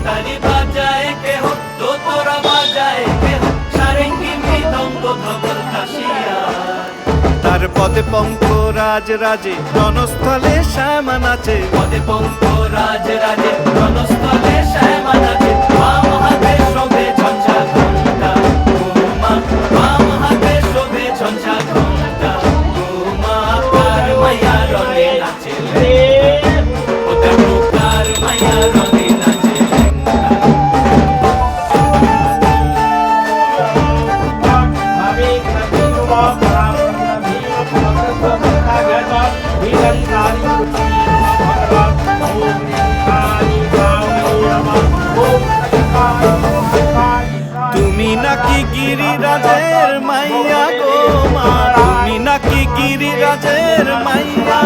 তালি বাজায় কেহ, দোতরা বাজায় কেহ, সারেঙ্গি মৃদঙ্গ ধবল খাসিয়া। তার পদে পঙ্ক রাজ রাজে, রণস্থলে শ্যামা নাচে। পদে পঙ্ক রাজ রাজে, রণস্থলে শ্যামা নাচে। বাম হাতে শোভে ঝঞ্ঝা ঘণ্টা, গোমা বাম হাতে শোভে ঝঞ্ঝা ঘণ্টা। গোমা কার মাইয়া রঙে নাচে লেঙ্গা, ও দেখো কার মাইয়া রঙে নাচে লেঙ্গা। তুমি নাকি গিরিরাজের মাইয়া গো মা, তুমি নাকি গিরিরাজের মাইয়া।